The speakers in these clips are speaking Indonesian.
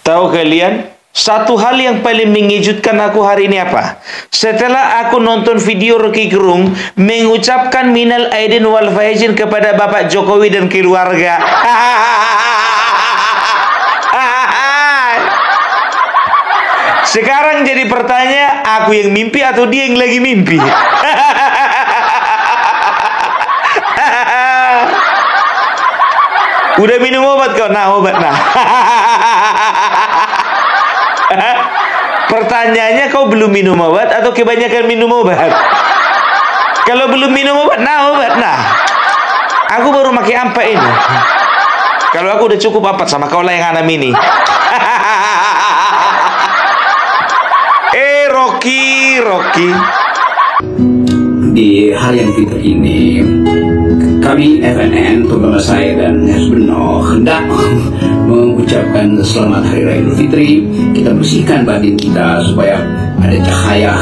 Tahu kalian, satu hal yang paling mengejutkan aku hari ini apa? Setelah aku nonton video Rocky Gerung mengucapkan minal aidin wal faizin kepada Bapak Jokowi dan keluarga. Sekarang jadi pertanyaan, aku yang mimpi atau dia yang lagi mimpi? Udah minum obat kau? Nah, obat nah. Pertanyaannya, kau belum minum obat atau kebanyakan minum obat? Kalau belum minum obat, nah obat nah. Aku baru pakai ampa ini. Kalau aku udah cukup apat sama kau lah yang anam ini. Rocky. Di hari yang fitri ini, kami FNN, terutama saya dan Hasbeno, hendak mengucapkan selamat Hari Raya Idul Fitri. Kita bersihkan batin kita supaya ada cahaya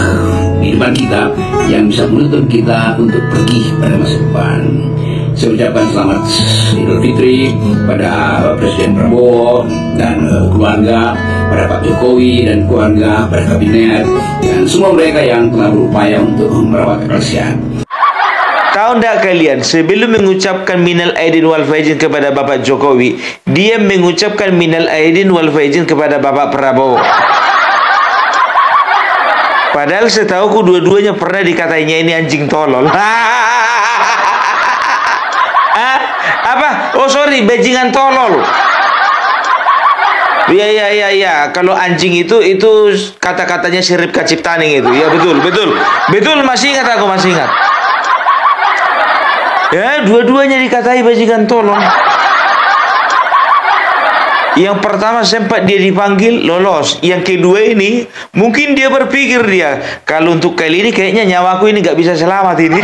di depan kita yang bisa menuntun kita untuk pergi pada masa depan. Saya ucapkan selamat Idul Fitri pada Presiden Prabowo dan keluarga, pada Pak Jokowi dan keluarga, pada kabinet, dan semua mereka yang telah berupaya untuk merawat akal sehat. Tahu enggak kalian, sebelum mengucapkan minal aidin wal faizin kepada Bapak Jokowi, dia mengucapkan minal aidin wal faizin kepada Bapak Prabowo. Padahal setahuku dua-duanya pernah dikatainya ini anjing tolol. Apa? Oh sorry, bajingan tolol. Iya. Kalau anjing itu kata-katanya Sirip Kaciptaning itu. Ya betul. Masih ingat aku, masih ingat. Ya, dua-duanya dikatai bajingan tolong. Yang pertama sempat dia dipanggil, lolos. Yang kedua ini, mungkin dia berpikir kalau untuk kali ini kayaknya nyawaku ini nggak bisa selamat ini.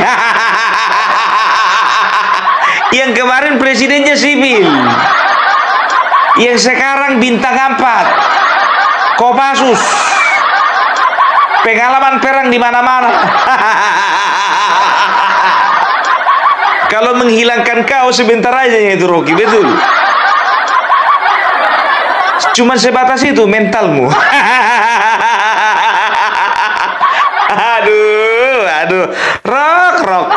Yang kemarin presidennya sipil. Yang sekarang bintang 4. Kopassus. Pengalaman perang di mana-mana. Kalau menghilangkan kau sebentar aja itu Rocky, betul. Cuman sebatas itu mentalmu. Aduh. Rock.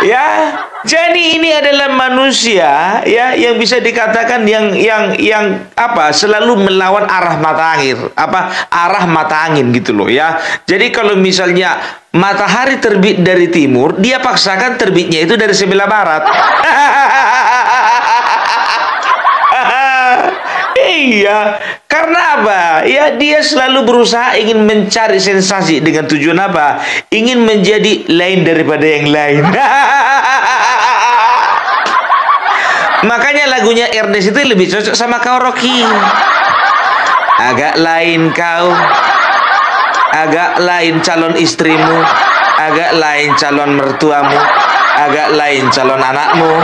Ya, jadi ini adalah manusia ya yang bisa dikatakan yang apa? Selalu melawan arah mata angin, arah mata angin gitu loh ya. Jadi kalau misalnya matahari terbit dari timur, dia paksakan terbitnya itu dari sebelah barat. Iya, karena apa? Ya, dia selalu berusaha ingin mencari sensasi dengan tujuan apa? Ingin menjadi lain daripada yang lain. Makanya lagunya Ernest itu lebih cocok sama kau, Rocky. Agak lain kau, agak lain calon istrimu, agak lain calon mertuamu, agak lain calon anakmu.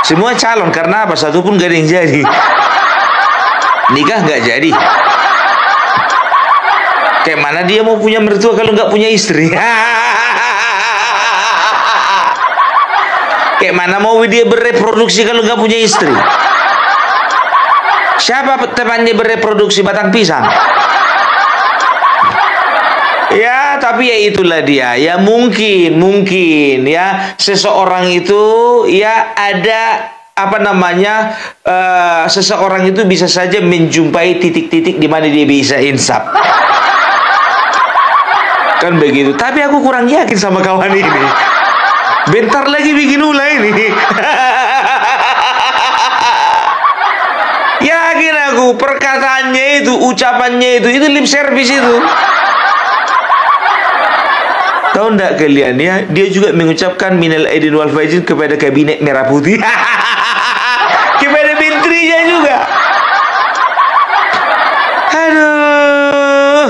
Semua calon, karena apa? Satu pun gak ada yang jadi. Nikah nggak jadi. Kayak mana dia mau punya mertua kalau nggak punya istri? Kayak mana mau dia bereproduksi kalau nggak punya istri? Siapa temannya bereproduksi? Batang pisang. Ya, tapi ya itulah dia. Ya mungkin ya seseorang itu ya ada seseorang itu bisa saja menjumpai titik-titik di mana dia bisa insaf. Kan begitu. Tapi aku kurang yakin sama kawan ini. Bentar lagi bikin ulah ini. Yakin aku, perkataannya itu, ucapannya itu lip service itu. Tahu enggak kalian ya, dia juga mengucapkan minal aidin wal faizin kepada kabinet merah putih. Kepada menterinya juga. Aduh.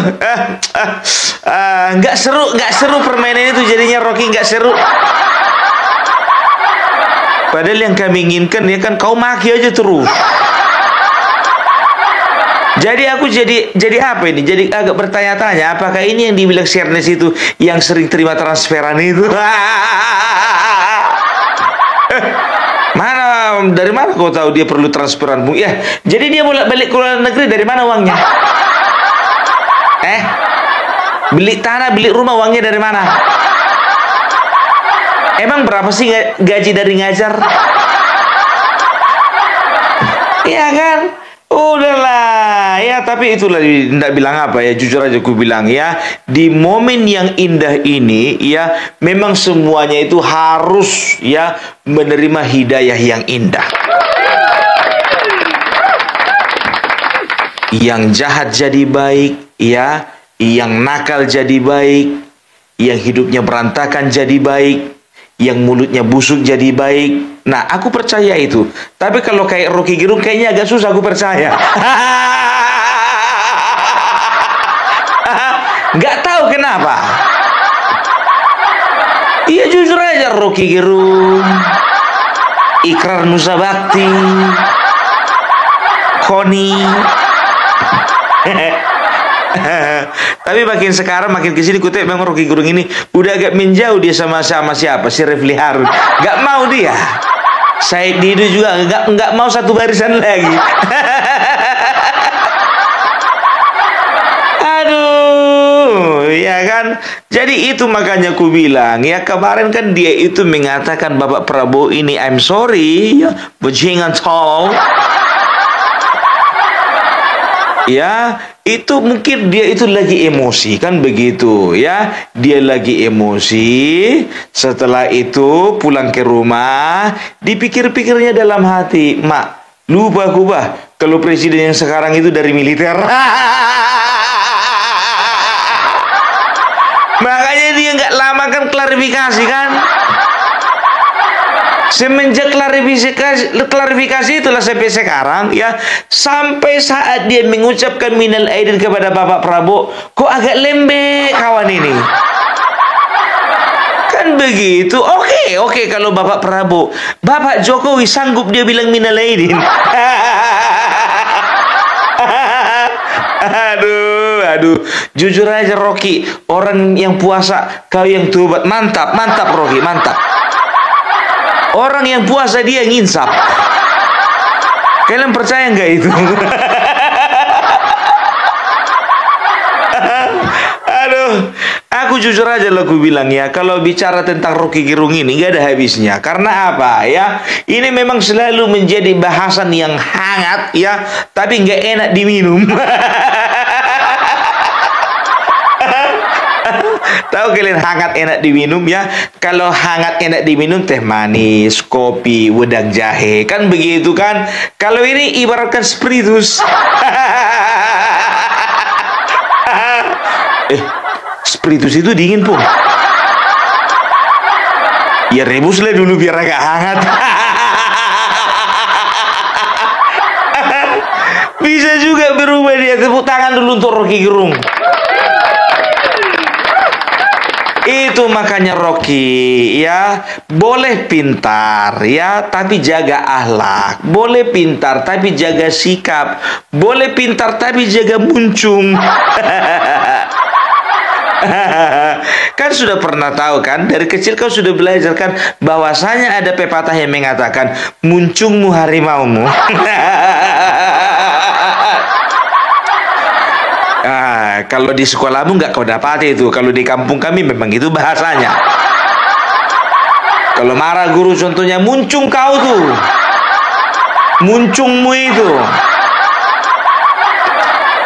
Nggak seru permainan itu jadinya, Rocky, nggak seru. Padahal yang kami inginkan ya kan kau maki aja terus. Jadi aku jadi apa ini? Jadi agak bertanya-tanya, apakah ini yang dibilang Ernest itu yang sering terima transferan itu? Mana dari mana kau tahu dia perlu transferanmu? Ya, jadi dia bolak-balik ke luar negeri dari mana uangnya? Beli tanah, beli rumah, uangnya dari mana? Emang berapa sih gaji dari ngajar? Iya kan? Udahlah ya, tapi itulah tidak bilang apa ya, jujur aja aku bilang ya, di momen yang indah ini ya, memang semuanya itu harus ya menerima hidayah yang indah. Yang jahat jadi baik ya, yang nakal jadi baik, yang hidupnya berantakan jadi baik, yang mulutnya busuk jadi baik. Nah, aku percaya itu. Tapi kalau kayak Rocky Gerung kayaknya agak susah aku percaya. Nggak tahu kenapa. Iya, jujur aja, Rocky Gerung, Ikrar Nusa Bakti, Koni. Tapi makin sekarang makin kesini kutip memang Rocky Gerung ini udah agak menjauh dia sama siapa si Refli Harun. Gak mau dia. Said Didu juga nggak mau satu barisan lagi. Aduh, ya kan. Jadi itu makanya ku bilang ya, kemarin kan dia itu mengatakan Bapak Prabowo ini, I'm sorry ya, bajingan tol. Ya, itu mungkin dia itu lagi emosi kan begitu ya. Dia lagi emosi. Setelah itu pulang ke rumah, dipikir-pikirnya dalam hati, mak, lupa aku kalau presiden yang sekarang itu dari militer. Makanya dia nggak lama kan klarifikasi kan. Semenjak klarifikasi itulah sampai sekarang ya, sampai saat dia mengucapkan minal aidin kepada Bapak Prabowo, kok agak lembek kawan ini. Kan begitu. Oke, kalau Bapak Prabowo, Bapak Jokowi sanggup dia bilang minal aidin. Aduh, jujur aja Rocky, orang yang puasa kau yang tobat, mantap Rocky, mantap. Orang yang puasa dia nginsap. Kalian percaya nggak itu? Aduh, aku jujur aja lah aku bilang ya, kalau bicara tentang Rocky Gerung ini nggak ada habisnya. Karena apa ya? Ini memang selalu menjadi bahasan yang hangat ya, tapi nggak enak diminum. Tahu kalian hangat enak diminum ya? Kalau hangat enak diminum teh manis, kopi, wedang jahe, kan begitu kan? Kalau ini ibaratkan spiritus. Spiritus itu dingin pun. Ya rebuslah dulu biar agak hangat. Bisa juga berubah dia. Tepuk tangan dulu untuk Rocky Gerung. Itu makanya Rocky ya, boleh pintar ya, tapi jaga akhlak. Boleh pintar tapi jaga sikap. Boleh pintar tapi jaga muncung. Kan sudah pernah tahu kan, dari kecil kau sudah belajar kan, bahwasanya ada pepatah yang mengatakan muncungmu harimaumu. Kalau di sekolahmu nggak kau dapati itu. Kalau di kampung kami memang itu bahasanya. Kalau marah guru contohnya, muncung kau tuh, muncungmu itu.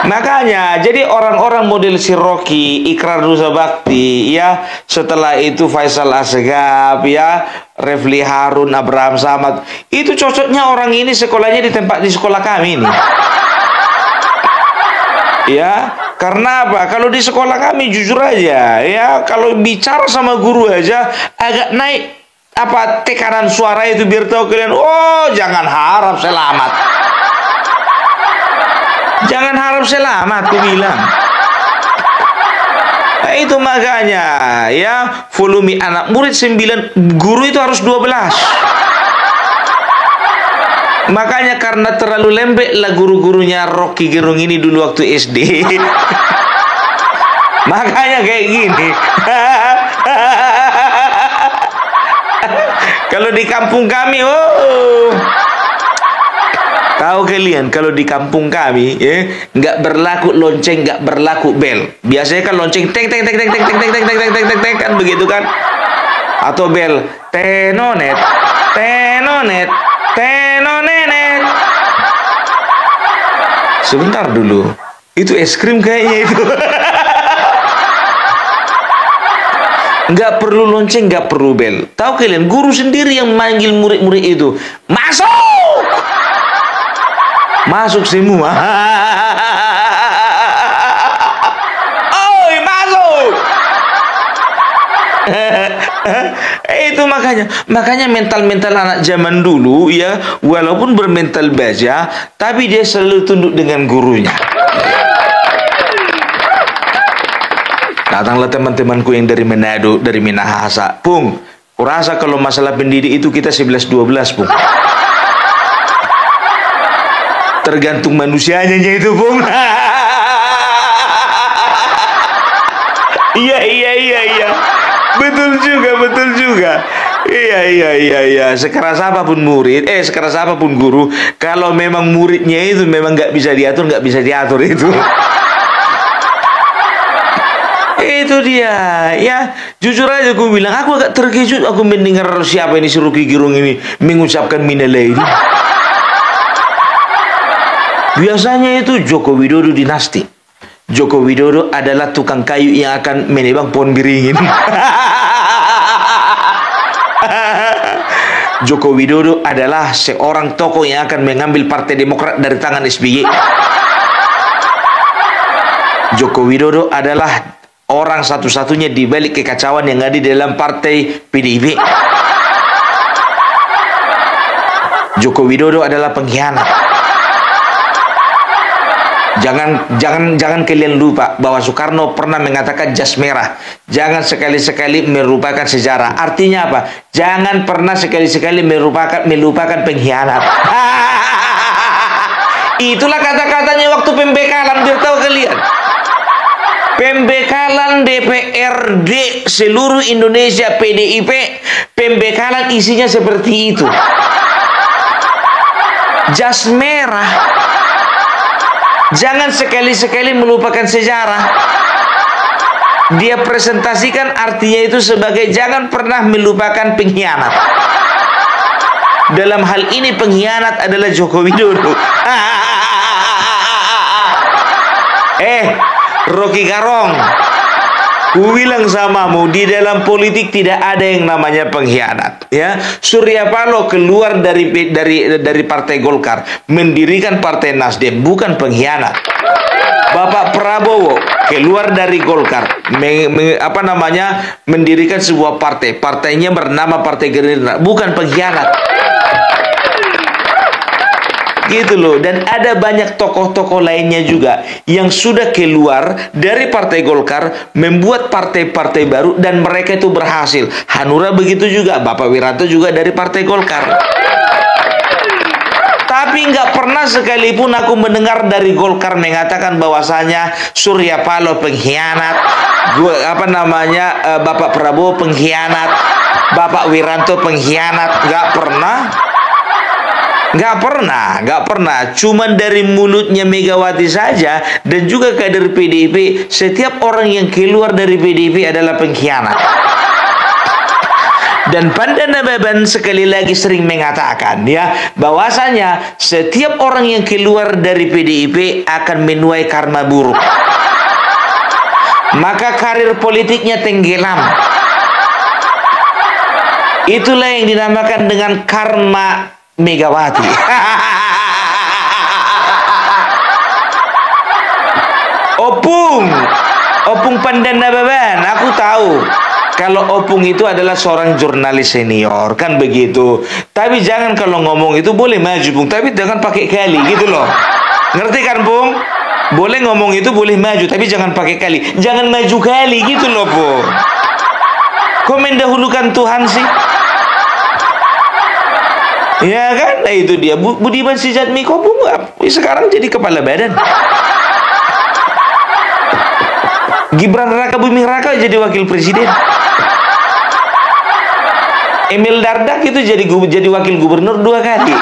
Makanya jadi orang-orang model si Rocky, Ikrar Nusa Bakti ya, setelah itu Faisal Asgaf ya, Refli Harun, Abraham Samad, itu cocoknya orang ini sekolahnya di sekolah kami ini. Ya, karena apa? Kalau di sekolah kami jujur aja ya, kalau bicara sama guru aja agak naik apa tekanan suara itu biar tahu kalian, oh jangan harap selamat. Jangan harap selamat, aku bilang. Nah, itu makanya ya, volume anak murid 9, guru itu harus 12. Makanya karena terlalu lembek lah guru-gurunya Rocky Gerung ini dulu waktu SD. Makanya kayak gini. Kalau di kampung kami, oh Tahu kalian kalau di kampung kami ya nggak berlaku lonceng, nggak berlaku bel. Biasanya kan lonceng teng teng teng teng teng teng teng teng teng teng teng teng kan begitu kan? Atau bel tenonet tenonet tenonenet. Sebentar dulu, itu es krim kayaknya itu. Nggak perlu lonceng, nggak perlu bel. Tahu kalian, guru sendiri yang manggil murid-murid itu, masuk, masuk semua. Oi, masuk. Itu makanya mental anak zaman dulu ya, walaupun bermental baja, tapi dia selalu tunduk dengan gurunya. Datanglah teman-temanku yang dari Manado, dari Minahasa. Pung, kurasa kalau masalah pendidik itu kita 11-12, Pung. Tergantung manusianya itu, Pung. Iya. Betul juga. Iya. Sekeras apapun murid, sekeras apapun guru, kalau memang muridnya itu memang nggak bisa diatur itu. Itu dia ya, jujur aja aku bilang, aku agak terkejut aku mendengar siapa ini si Rocky Gerung ini mengucapkan minal aidin. Biasanya itu Joko Widodo dinasti. Joko Widodo adalah tukang kayu yang akan menebang pohon beringin. Joko Widodo adalah seorang tokoh yang akan mengambil Partai Demokrat dari tangan SBY. Joko Widodo adalah orang satu-satunya di balik kekacauan yang ada di dalam Partai PDIP. Joko Widodo adalah pengkhianat. Jangan kalian lupa bahwa Soekarno pernah mengatakan jas merah. Jangan sekali-sekali melupakan sejarah. Artinya apa? Jangan pernah sekali-sekali melupakan pengkhianat. Itulah kata-katanya waktu pembekalan, biar tahu kalian. Pembekalan DPRD seluruh Indonesia PDIP, pembekalan isinya seperti itu. Jas merah. Jangan sekali-sekali melupakan sejarah. Dia presentasikan artinya itu sebagai jangan pernah melupakan pengkhianat. Dalam hal ini pengkhianat adalah Joko Widodo. Rocky Garong, ku bilang samamu, di dalam politik tidak ada yang namanya pengkhianat. Ya, Surya Paloh keluar dari Partai Golkar, mendirikan Partai Nasdem, bukan pengkhianat. Bapak Prabowo keluar dari Golkar, mendirikan sebuah partai, partainya bernama Partai Gerindra, bukan pengkhianat. Gitu loh. Dan ada banyak tokoh-tokoh lainnya juga yang sudah keluar dari Partai Golkar, membuat partai-partai baru, dan mereka itu berhasil. Hanura begitu juga, Bapak Wiranto juga dari Partai Golkar. Tapi nggak pernah sekalipun aku mendengar dari Golkar mengatakan bahwasanya Surya Paloh pengkhianat, Bapak Prabowo pengkhianat, Bapak Wiranto pengkhianat. Nggak pernah. Cuman dari mulutnya Megawati saja dan juga kader PDIP, setiap orang yang keluar dari PDIP adalah pengkhianat. Dan Pandana Baban sekali lagi sering mengatakan ya, bahwasanya setiap orang yang keluar dari PDIP akan menuai karma buruk. Maka karir politiknya tenggelam. Itulah yang dinamakan dengan karma Megawati. Opung Pandana Baban, aku tahu kalau Opung itu adalah seorang jurnalis senior, kan begitu. Tapi jangan kalau ngomong itu boleh maju, Pung, tapi jangan pakai kali gitu loh. Ngerti kan, Pung? Boleh ngomong itu boleh maju, tapi jangan pakai kali. Jangan maju kali gitu loh, Pung. Kok mendahulukan Tuhan sih? Ya kan, nah itu dia. Budiman Sujatmiko sekarang jadi kepala badan. Gibran Raka Buming Raka jadi wakil presiden. Emil Dardak itu jadi wakil gubernur 2 kali.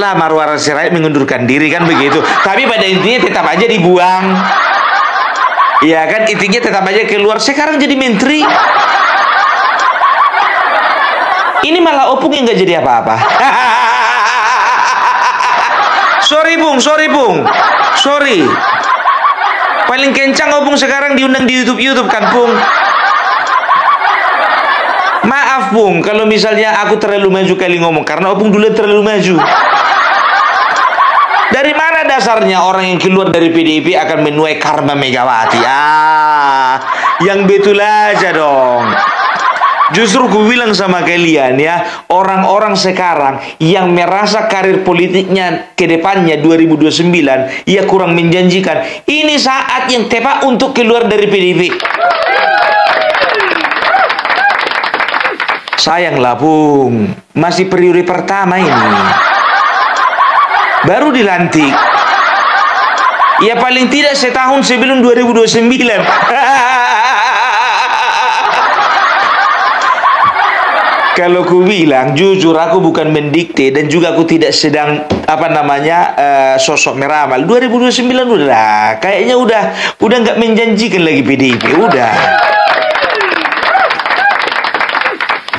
lah Marwar Sirait mengundurkan diri kan begitu. Tapi pada intinya tetap aja dibuang. Ya kan, intinya tetap aja keluar. Sekarang jadi menteri. Ini malah Opung yang nggak jadi apa-apa. Sorry Bung. Sorry. Paling kencang Opung sekarang diundang di YouTube kan Bung. Maaf Bung, kalau misalnya aku terlalu maju kali ngomong, karena Opung dulu terlalu maju. Dari mana dasarnya orang yang keluar dari PDIP akan menuai karma Megawati? Yang betul aja dong. Justru ku bilang sama kalian ya, orang-orang sekarang yang merasa karir politiknya ke depannya 2029 ya kurang menjanjikan. Ini saat yang tepat untuk keluar dari PDIP. Sayanglah Bung, masih periode pertama ini. Baru dilantik. Ya paling tidak setahun sebelum 2029. Kalau ku bilang jujur, aku bukan mendikte dan juga aku tidak sedang sosok meramal. 2029 udah kayaknya udah nggak menjanjikan lagi PDIP, udah.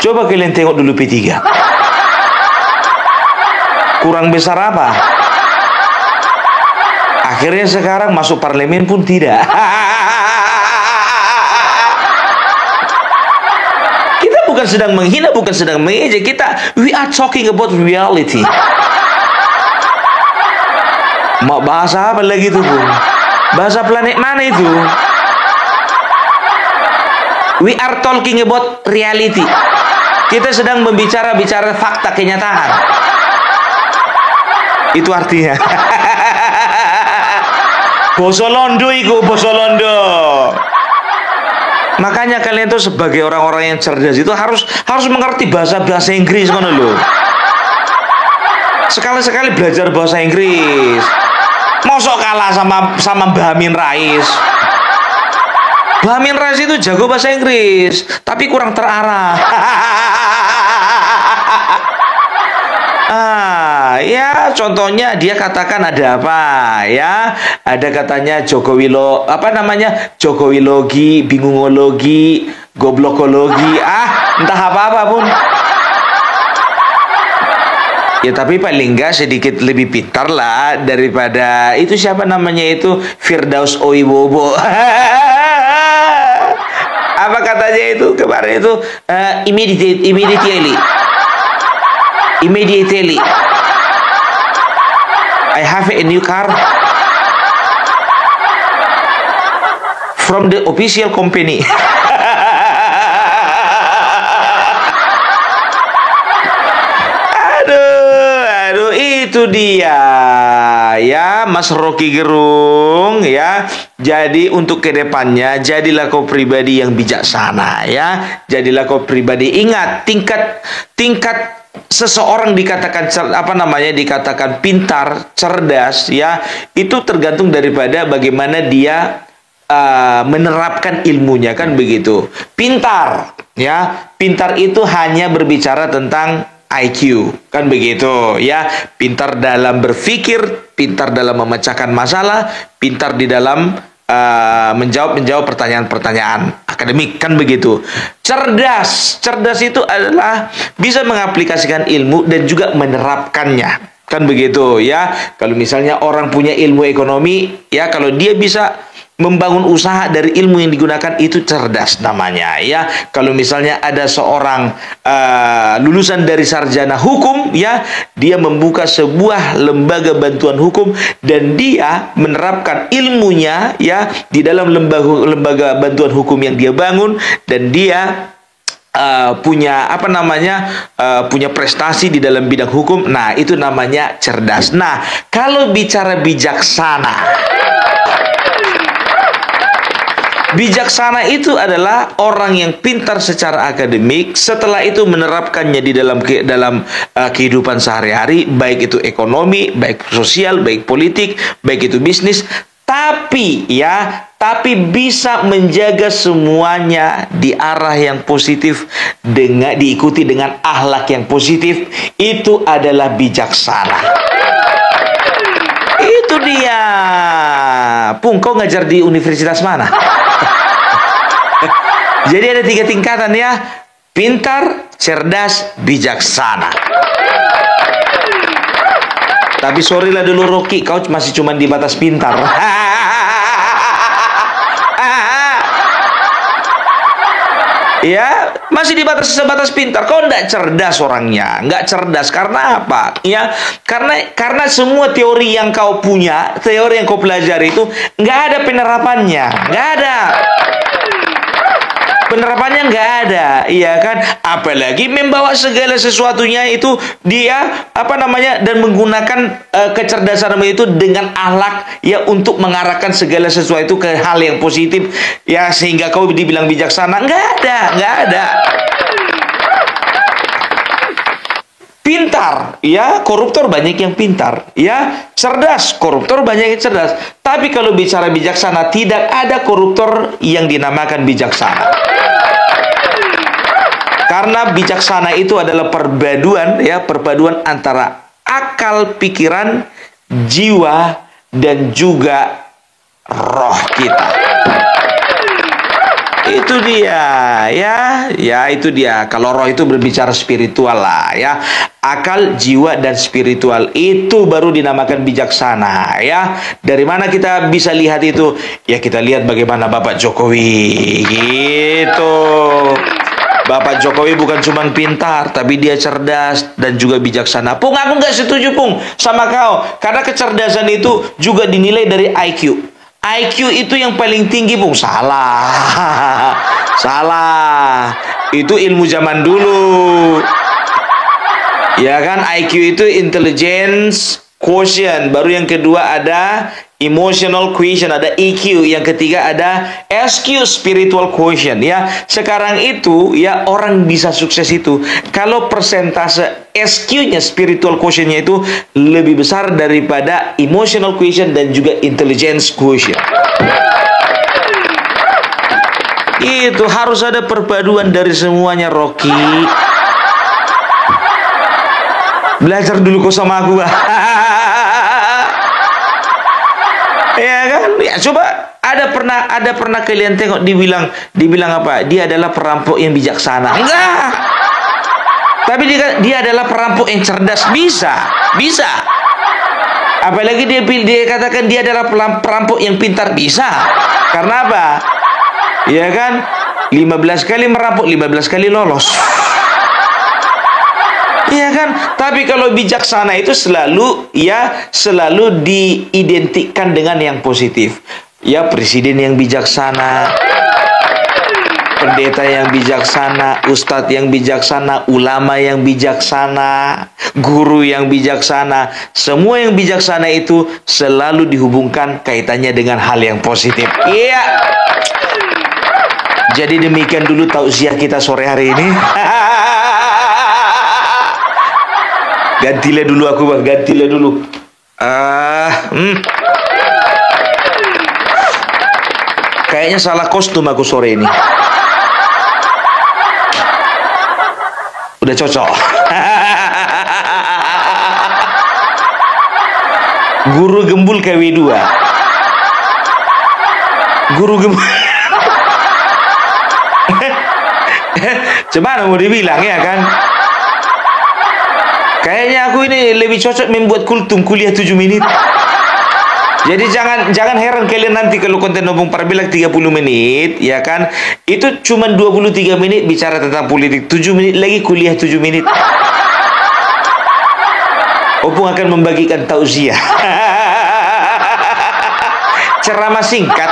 Coba kalian tengok dulu P3. Kurang besar apa? Akhirnya sekarang masuk parlemen pun tidak. Kita bukan sedang menghina, bukan sedang mengejek. We are talking about reality. Mau bahasa apa lagi tuh Bung? Bahasa planet mana itu? We are talking about reality. Kita sedang bicara fakta kenyataan. Itu artinya. Boso londo iku, boso londo. Makanya kalian tuh sebagai orang-orang yang cerdas itu harus mengerti bahasa Inggris kan lho. Sekali-sekali belajar bahasa Inggris. Mosok kalah sama Mbah Amin Rais. Mbah Amin Rais itu jago bahasa Inggris, tapi kurang terarah. Ya contohnya dia katakan ada apa ya, ada katanya Jokowilogi, bingungologi, goblokologi, entah apa pun. Ya tapi paling enggak sedikit lebih pintar lah daripada itu, siapa namanya itu, Firdaus Oibobo. Apa katanya itu kemarin itu, immediately I have a new car from the official company. Aduh, itu dia ya Mas Rocky Gerung ya. Jadi untuk kedepannya jadilah kau pribadi yang bijaksana ya. Jadilah kau pribadi, ingat tingkat seseorang dikatakan dikatakan pintar, cerdas ya, itu tergantung daripada bagaimana dia menerapkan ilmunya kan begitu. Pintar ya, pintar itu hanya berbicara tentang IQ kan begitu ya. Pintar dalam berpikir, pintar dalam memecahkan masalah, pintar di dalam menjawab pertanyaan-pertanyaan akademik kan begitu. Cerdas itu adalah bisa mengaplikasikan ilmu dan juga menerapkannya kan begitu ya. Kalau misalnya orang punya ilmu ekonomi ya, kalau dia bisa membangun usaha dari ilmu yang digunakan, itu cerdas namanya ya. Kalau misalnya ada seorang lulusan dari sarjana hukum ya, dia membuka sebuah lembaga bantuan hukum dan dia menerapkan ilmunya ya di dalam lembaga bantuan hukum yang dia bangun, dan dia punya punya prestasi di dalam bidang hukum. Nah itu namanya cerdas. Nah kalau bicara bijaksana itu adalah orang yang pintar secara akademik, setelah itu menerapkannya di dalam kehidupan sehari-hari, baik itu ekonomi, baik sosial, baik politik, baik itu bisnis, tapi bisa menjaga semuanya di arah yang positif, diikuti dengan akhlak yang positif. Itu adalah bijaksana. Pung, kau ngajar di universitas mana? Jadi ada 3 tingkatan ya. Pintar, cerdas, bijaksana. Tapi sorry lah dulu Rocky, kau masih cuma di batas pintar. Ya, masih di sebatas pintar. Kau enggak cerdas orangnya, enggak cerdas karena apa? Ya, karena semua teori yang kau punya, teori yang kau pelajari itu enggak ada penerapannya, enggak ada. Penerapannya nggak ada, iya kan? Apalagi membawa segala sesuatunya itu dia dan menggunakan kecerdasan itu dengan akhlak ya untuk mengarahkan segala sesuatu ke hal yang positif ya sehingga kau dibilang bijaksana. Nggak ada. Pintar, ya, koruptor banyak yang pintar, ya, cerdas, koruptor banyak yang cerdas. Tapi kalau bicara bijaksana, tidak ada koruptor yang dinamakan bijaksana. Karena bijaksana itu adalah perpaduan antara akal, pikiran, jiwa, dan juga roh kita. Itu dia, ya itu dia. Kalau roh itu berbicara spiritual lah, ya. Akal, jiwa, dan spiritual itu baru dinamakan bijaksana, ya. Dari mana kita bisa lihat itu? Ya kita lihat bagaimana Bapak Jokowi, gitu. Bapak Jokowi bukan cuma pintar, tapi dia cerdas dan juga bijaksana. Pung, aku nggak setuju, Pung, sama kau. Karena kecerdasan itu juga dinilai dari IQ. IQ itu yang paling tinggi, Pung. Salah. Salah. Itu ilmu zaman dulu. Ya kan, IQ itu intelligence quotient. Baru yang kedua ada emotional quotient, ada EQ. Yang ketiga ada SQ, spiritual quotient. Ya, sekarang itu ya orang bisa sukses itu kalau persentase SQ-nya, spiritual quotient-nya itu lebih besar daripada emotional quotient dan juga intelligence quotient. Itu harus ada perpaduan dari semuanya, Rocky. Belajar dulu kok sama aku, ya kan? Ya coba ada pernah kalian tengok dibilang apa? Dia adalah perampok yang bijaksana. Enggak. Tapi dia adalah perampok yang cerdas. Bisa. Apalagi dia katakan dia adalah perampok yang pintar. Bisa. Karena apa? Ya kan? 15 kali merampok, 15 kali lolos. Iya kan? Tapi kalau bijaksana itu selalu diidentikan dengan yang positif. Ya, presiden yang bijaksana, pendeta yang bijaksana, ustadz yang bijaksana, ulama yang bijaksana, guru yang bijaksana. Semua yang bijaksana itu selalu dihubungkan kaitannya dengan hal yang positif. Iya. Jadi demikian dulu tausiah kita sore hari ini. Gantilah dulu aku, Bang. Gantilah dulu. Kayaknya salah kostum aku sore ini. Udah cocok. Guru gembul KW2. Guru gembul. Cuman mau dibilang ya kan? Kayaknya aku ini lebih cocok membuat kultum kuliah 7 menit. Jadi jangan heran kalian nanti kalau konten Opung Parbilak 30 menit, ya kan? Itu cuma 23 menit bicara tentang politik, 7 menit lagi kuliah 7 menit. Opung akan membagikan tausiah. Ceramah singkat.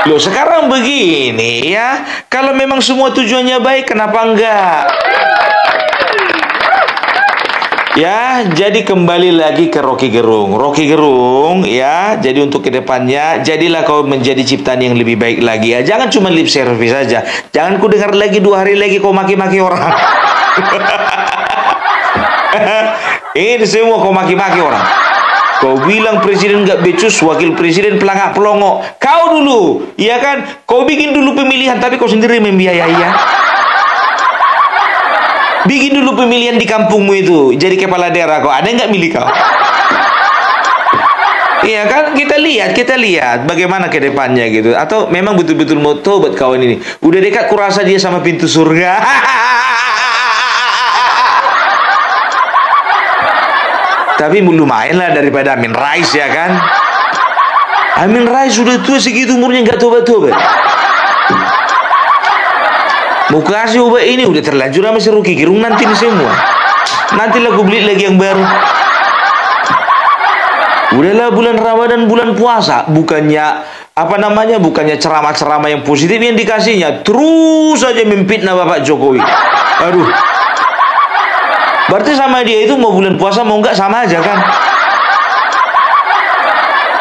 Loh, sekarang begini ya, kalau memang semua tujuannya baik, kenapa enggak? Ya, jadi kembali lagi ke Rocky Gerung. Rocky Gerung, ya, jadi untuk kedepannya, jadilah kau menjadi ciptaan yang lebih baik lagi ya. Jangan cuma lip service saja. Jangan ku dengar lagi 2 hari lagi kau maki-maki orang. Ini semua kau maki-maki orang. Kau bilang presiden nggak becus, wakil presiden pelangak pelongo. Kau dulu, ya kan? Kau bikin dulu pemilihan, tapi kau sendiri membiayai ya. Bikin dulu pemilihan di kampungmu itu, jadi kepala daerah kau. Ada nggak milih kau? Iya kan, kita lihat bagaimana ke depannya gitu. Atau memang betul-betul mau tobat kawan ini. Udah dekat kurasa dia sama pintu surga. Tapi lumayan lah daripada Amin Rais ya kan. Amin Rais sudah tua segitu umurnya nggak tobat-tobat. Mau kasih obat ini udah terlanjur sama si Rocky Gerung nanti nih semua. Nanti lah gue beli lagi yang baru. Udahlah bulan Ramadan, bulan puasa, bukannya bukannya ceramah-ceramah yang positif yang dikasihnya, terus saja memfitnah Bapak Jokowi. Aduh. Berarti sama dia itu mau bulan puasa mau enggak sama aja kan?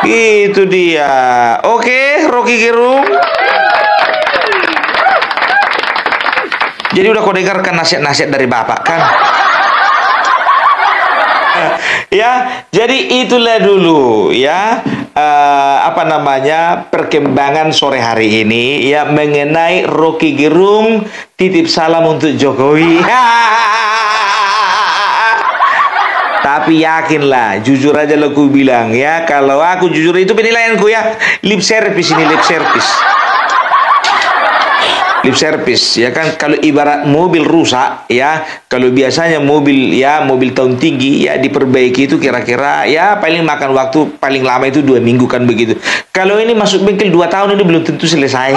Itu dia. Oke, Rocky Gerung. Jadi udah kau dengarkan nasihat-nasihat dari Bapak kan? Ya, jadi itulah dulu ya perkembangan sore hari ini ya mengenai Rocky Gerung titip salam untuk Jokowi. Tapi yakinlah, jujur aja lo ku bilang ya, kalau aku jujur itu penilaianku ya, lip service ini lip service. Lip service ya kan, kalau ibarat mobil rusak ya, kalau biasanya mobil tahun tinggi ya diperbaiki itu kira-kira ya paling makan waktu paling lama itu 2 minggu kan begitu. Kalau ini masuk bengkel 2 tahun ini belum tentu selesai.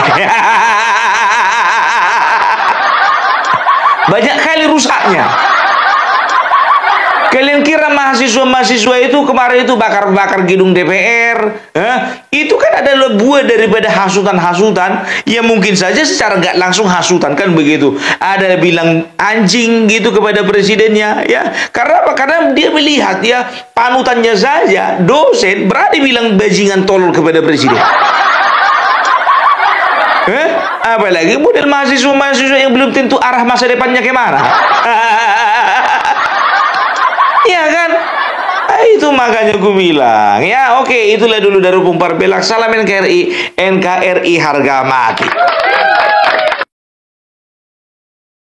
Banyak kali rusaknya. Kalian kira mahasiswa-mahasiswa itu kemarin itu bakar-bakar gedung DPR? Itu kan adalah buah daripada hasutan-hasutan yang mungkin saja secara nggak langsung hasutan kan begitu. Ada bilang anjing gitu kepada presidennya ya. Karena apa? Karena dia melihat ya panutannya saja dosen berani bilang bajingan tolol kepada presiden. Apalagi model mahasiswa-mahasiswa yang belum tentu arah masa depannya kemana. Iya kan? Itu makanya gue bilang ya oke, itulah dulu dari Opung Parpelak. Salam NKRI, NKRI harga mati.